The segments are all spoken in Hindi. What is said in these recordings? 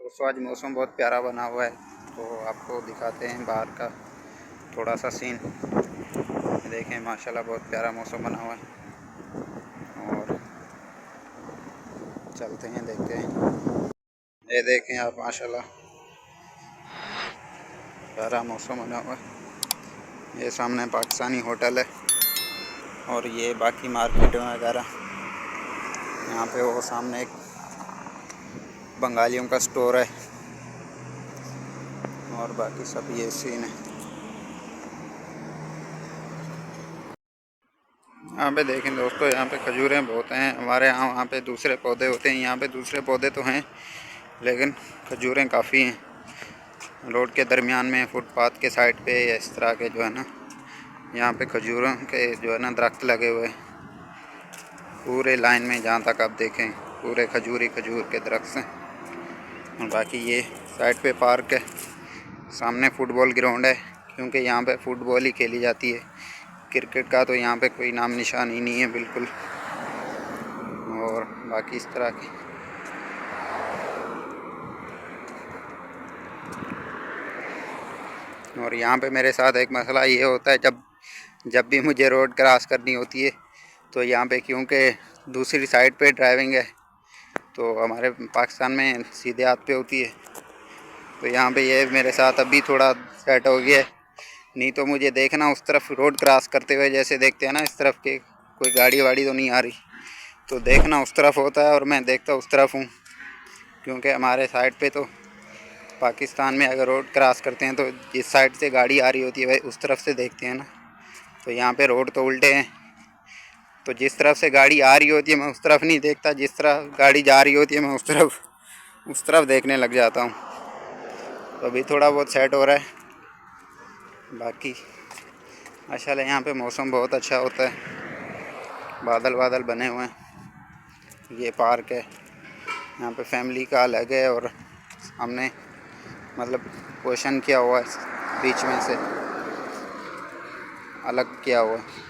दोस्तों आज मौसम बहुत प्यारा बना हुआ है, तो आपको दिखाते हैं बाहर का थोड़ा सा सीन। देखें माशाल्लाह बहुत प्यारा मौसम बना हुआ है और चलते हैं देखते हैं। ये देखें आप माशाल्लाह प्यारा मौसम बना हुआ है। ये सामने पाकिस्तानी होटल है और ये बाकी मार्केट वगैरह। यहाँ पे वो सामने एक बंगालियों का स्टोर है और बाकी सब ये सीन है। यहाँ पे देखें दोस्तों, यहाँ पे खजूरें बहुत हैं। हमारे यहाँ पे दूसरे पौधे होते हैं, यहाँ पे दूसरे पौधे तो हैं लेकिन खजूरें काफ़ी हैं। रोड के दरमियान में फुटपाथ के साइड पे इस तरह के जो है ना, यहाँ पे खजूरों के जो है ना दरख्त लगे हुए पूरे लाइन में। जहाँ तक आप देखें पूरे खजूर के दरख्त हैं। और बाकी ये साइड पे पार्क है, सामने फुटबॉल ग्राउंड है क्योंकि यहाँ पे फुटबॉल ही खेली जाती है। क्रिकेट का तो यहाँ पे कोई नाम निशान ही नहीं है बिल्कुल। और बाकी इस तरह की और यहाँ पे मेरे साथ एक मसला ये होता है, जब भी मुझे रोड क्रॉस करनी होती है तो यहाँ पे क्योंकि दूसरी साइड पे ड्राइविंग है तो हमारे पाकिस्तान में सीधे हाथ पे होती है, तो यहाँ पे ये मेरे साथ अभी थोड़ा सेट हो गया है। नहीं तो मुझे देखना उस तरफ रोड क्रॉस करते हुए, जैसे देखते हैं ना इस तरफ के कोई गाड़ी वाड़ी तो नहीं आ रही, तो देखना उस तरफ होता है और मैं देखता उस तरफ हूँ। क्योंकि हमारे साइड पे तो पाकिस्तान में अगर रोड क्रॉस करते हैं तो जिस साइड से गाड़ी आ रही होती है वही उस तरफ से देखते हैं ना। तो यहाँ पे रोड तो उल्टे हैं, तो जिस तरफ से गाड़ी आ रही होती है मैं उस तरफ नहीं देखता, जिस तरफ गाड़ी जा रही होती है मैं उस तरफ देखने लग जाता हूँ। तो अभी थोड़ा बहुत सेट हो रहा है। बाकी माशाल्लाह यहाँ पे मौसम बहुत अच्छा होता है, बादल बादल बने हुए हैं। ये पार्क है, यहाँ पे फैमिली का अलग है और हमने मतलब क्वेश्चन किया हुआ है, बीच में से अलग किया हुआ है।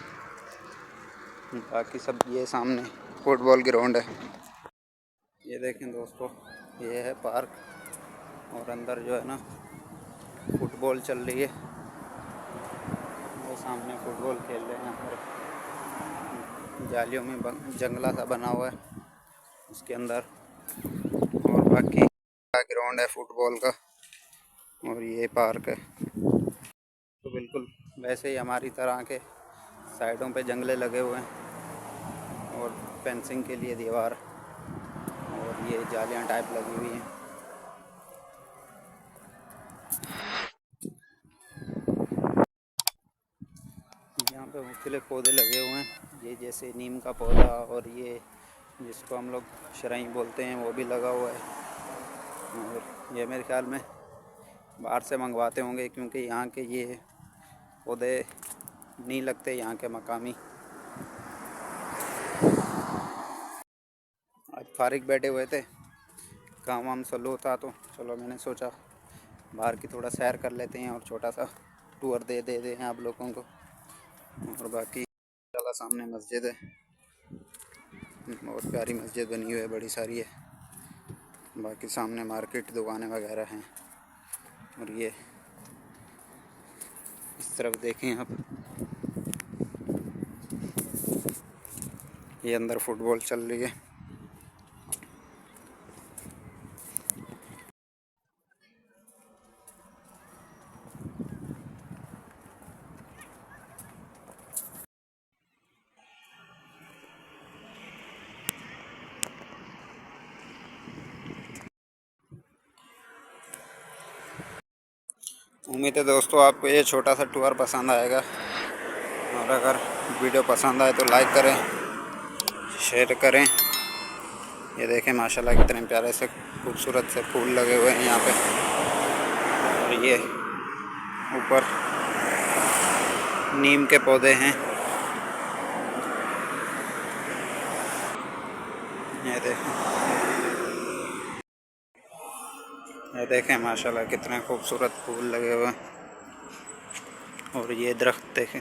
बाकी सब ये सामने फुटबॉल ग्राउंड है। ये देखें दोस्तों, ये है पार्क और अंदर जो है ना फुटबॉल चल रही है। वो सामने फुटबॉल खेल रहे हैं और जालियों में जंगला सा बना हुआ है उसके अंदर। और बाकी ग्राउंड है फुटबॉल का और ये पार्क है। तो बिल्कुल वैसे ही हमारी तरह के साइडों पे जंगले लगे हुए हैं और फेंसिंग के लिए दीवार और ये जालियां टाइप लगी हुई हैं। यहाँ पे मुख्तलिफ पौधे लगे हुए हैं, ये जैसे नीम का पौधा और ये जिसको हम लोग शरई बोलते हैं वो भी लगा हुआ है। और ये मेरे ख्याल में बाहर से मंगवाते होंगे क्योंकि यहाँ के ये पौधे नहीं लगते यहाँ के मकामी। आज फारिग बैठे हुए थे, काम वाम स्लो था तो चलो मैंने सोचा बाहर की थोड़ा सैर कर लेते हैं और छोटा सा टूर दे दें आप लोगों को। और बाकी चला सामने मस्जिद है, बहुत प्यारी मस्जिद बनी हुई है, बड़ी सारी है। बाकी सामने मार्केट दुकानें वगैरह हैं और ये इस तरफ देखें आप, ये अंदर फुटबॉल चल रही है। उम्मीद है दोस्तों आपको ये छोटा सा टूर पसंद आएगा और अगर वीडियो पसंद आए तो लाइक करें, शेयर करें। ये देखें माशाल्लाह कितने प्यारे से खूबसूरत से फूल लगे हुए हैं यहाँ पे। और ये ऊपर नीम के पौधे हैं। ये देखें माशाल्लाह कितने खूबसूरत फूल लगे हुए हैं। और ये दरख्त देखें,